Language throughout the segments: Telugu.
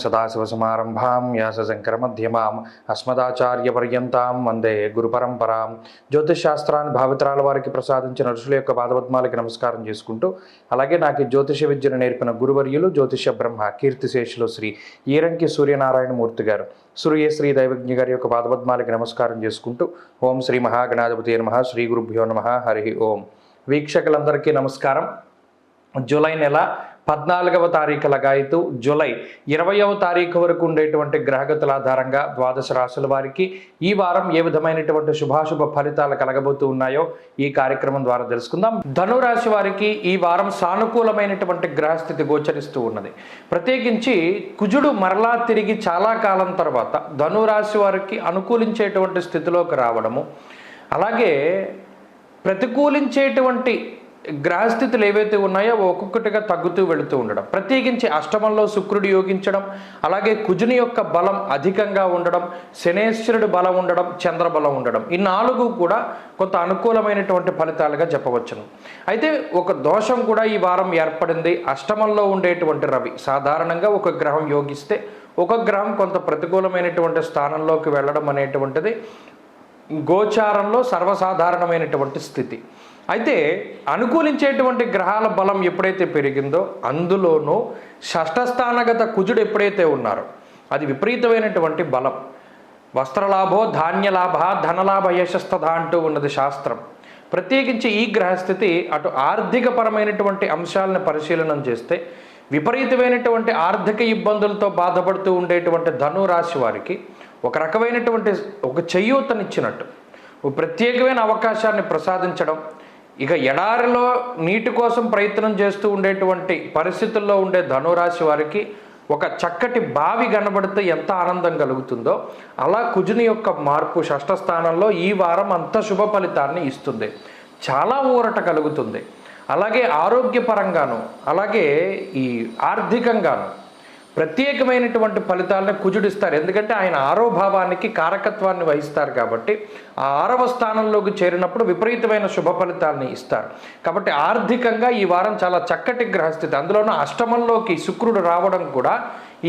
సదాశివసమారంభాం వ్యాసశంకరమధ్యమాం అస్మదాచార్యపర్యంతాం వందే గురుపరంపరాం. జ్యోతిషశాస్త్రాన్ని భావితరాల వారికి ప్రసాదించిన ఋషుల యొక్క పాదపద్మాలకి నమస్కారం చేసుకుంటూ, అలాగే నాకు ఈ జ్యోతిష విద్యను నేర్పిన గురువర్యులు జ్యోతిష బ్రహ్మ కీర్తిశేషులు శ్రీ ఈరంకి సూర్యనారాయణమూర్తి గారు, శ్రీ దైవజ్ఞ గారి యొక్క పాదపద్మాలకి నమస్కారం చేసుకుంటూ, ఓం శ్రీ మహాగణాధిపతి నమః, శ్రీ గురుభ్యో నమః, హరి ఓం. వీక్షకులందరికీ నమస్కారం. జూలై నెల 14వ తారీఖు లగాయతు జూలై 20వ తారీఖు వరకు ఉండేటువంటి గ్రహగతుల ఆధారంగా ద్వాదశ రాశుల వారికి ఈ వారం ఏ విధమైనటువంటి శుభాశుభ ఫలితాలు కలగబోతూ ఉన్నాయో ఈ కార్యక్రమం ద్వారా తెలుసుకుందాం. ధనురాశి వారికి ఈ వారం సానుకూలమైనటువంటి గ్రహస్థితి గోచరిస్తూ ఉన్నది. ప్రత్యేకించి కుజుడు మరలా తిరిగి చాలా కాలం తర్వాత ధనురాశి వారికి అనుకూలించేటువంటి స్థితిలోకి రావడము, అలాగే ప్రతికూలించేటువంటి గ్రహస్థితులు ఏవైతే ఉన్నాయో ఒక్కొక్కటిగా తగ్గుతూ వెళుతూ ఉండడం, ప్రత్యేకించి అష్టమంలో శుక్రుడు యోగించడం, అలాగే కుజుని యొక్క బలం అధికంగా ఉండడం, శనేశ్వరుడు బలం ఉండడం, చంద్రబలం ఉండడం, ఈ 4 కూడా కొంత అనుకూలమైనటువంటి ఫలితాలుగా చెప్పవచ్చును. అయితే ఒక దోషం కూడా ఈ వారం ఏర్పడింది. అష్టమంలో ఉండేటువంటి రవి, సాధారణంగా ఒక గ్రహం యోగిస్తే ఒక గ్రహం కొంత ప్రతికూలమైనటువంటి స్థానంలోకి వెళ్ళడం అనేటువంటిది గోచారంలో సర్వసాధారణమైనటువంటి స్థితి. అయితే అనుకూలించేటువంటి గ్రహాల బలం ఎప్పుడైతే పెరిగిందో, అందులోనూ షష్ఠస్థానగత కుజుడు ఎప్పుడైతే ఉన్నారో అది విపరీతమైనటువంటి బలం. వస్త్రలాభో ధాన్యలాభ ధనలాభ యశస్తథ అంటూ ఉన్నది శాస్త్రం. ప్రత్యేకించి ఈ గ్రహస్థితి అటు ఆర్థికపరమైనటువంటి అంశాలను పరిశీలనం చేస్తే విపరీతమైనటువంటి ఆర్థిక ఇబ్బందులతో బాధపడుతూ ఉండేటువంటి ధనురాశి వారికి ఒక రకమైనటువంటి ఒక చేయూతనిచ్చినట్టు, ఒక ప్రత్యేకమైన అవకాశాన్ని ప్రసాదించడం, ఇక ఎడారిలో నీటి కోసం ప్రయత్నం చేస్తూ ఉండేటువంటి పరిస్థితుల్లో ఉండే ధనురాశి వారికి ఒక చక్కటి బావి కనబడితే ఎంత ఆనందం కలుగుతుందో, అలా కుజుని యొక్క మార్పు షష్ఠ స్థానంలో ఈ వారం అంత శుభ ఫలితాన్ని ఇస్తుంది. చాలా ఊరట కలుగుతుంది. అలాగే ఆరోగ్యపరంగాను, అలాగే ఈ ఆర్థికంగాను ప్రత్యేకమైనటువంటి ఫలితాలను కుజుడిస్తారు. ఎందుకంటే ఆయన 6వ భావానికి కారకత్వాన్ని వహిస్తారు కాబట్టి ఆ 6వ స్థానంలోకి చేరినప్పుడు విపరీతమైన శుభ ఫలితాలని ఇస్తారు. కాబట్టి ఆర్థికంగా ఈ వారం చాలా చక్కటి గ్రహస్థితి. అందులోనూ అష్టమంలోకి శుక్రుడు రావడం కూడా,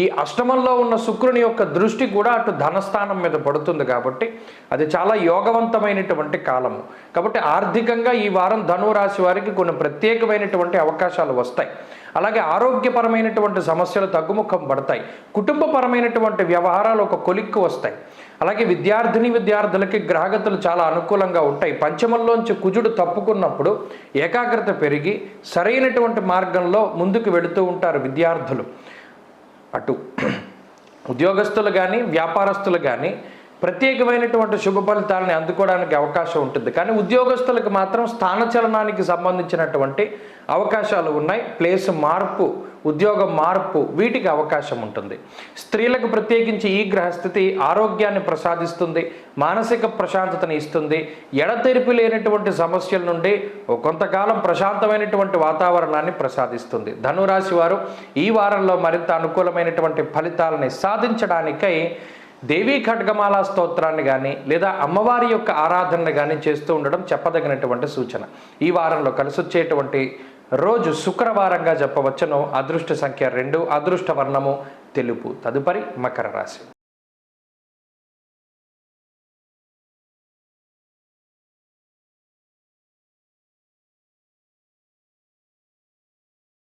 ఈ అష్టమంలో ఉన్న శుక్రుని యొక్క దృష్టి కూడా అటు ధనస్థానం మీద పడుతుంది కాబట్టి అది చాలా యోగవంతమైనటువంటి కాలము. కాబట్టి ఆర్థికంగా ఈ వారం ధనురాశి వారికి కొన్ని ప్రత్యేకమైనటువంటి అవకాశాలు వస్తాయి. అలాగే ఆరోగ్యపరమైనటువంటి సమస్యలు తగ్గుముఖం పడతాయి. కుటుంబపరమైనటువంటి వ్యవహారాలు ఒక కొలిక్కు వస్తాయి. అలాగే విద్యార్థులకి గ్రహగతులు చాలా అనుకూలంగా ఉంటాయి. పంచమంలోంచి కుజుడు తప్పుకున్నప్పుడు ఏకాగ్రత పెరిగి సరైనటువంటి మార్గంలో ముందుకు వెళుతూ ఉంటారు విద్యార్థులు. అటు ఉద్యోగస్తులు కానీ వ్యాపారస్తులు కానీ ప్రత్యేకమైనటువంటి శుభ ఫలితాలని అందుకోవడానికి అవకాశం ఉంటుంది. కానీ ఉద్యోగస్తులకు మాత్రం స్థానచలనానికి సంబంధించినటువంటి అవకాశాలు ఉన్నాయి. ప్లేస్ మార్పు, ఉద్యోగ మార్పు, వీటికి అవకాశం ఉంటుంది. స్త్రీలకు ప్రత్యేకించి ఈ గ్రహస్థితి ఆరోగ్యాన్ని ప్రసాదిస్తుంది, మానసిక ప్రశాంతతని ఇస్తుంది. ఎడతెరిపి లేనటువంటి సమస్యల నుండి కొంతకాలం ప్రశాంతమైనటువంటి వాతావరణాన్ని ప్రసాదిస్తుంది. ధనురాశి వారు ఈ వారంలో మరింత అనుకూలమైనటువంటి ఫలితాలని సాధించడానికై దేవీ ఖడ్గమాల స్తోత్రాన్ని కానీ లేదా అమ్మవారి యొక్క ఆరాధనను కానీ చేస్తూ ఉండడం చెప్పదగినటువంటి సూచన. ఈ వారంలో కలిసి వచ్చేటువంటి రోజు శుక్రవారంగా చెప్పవచ్చును. అదృష్ట సంఖ్య 2, అదృష్ట వర్ణము తెలుపు. తదుపరి మకర రాశి.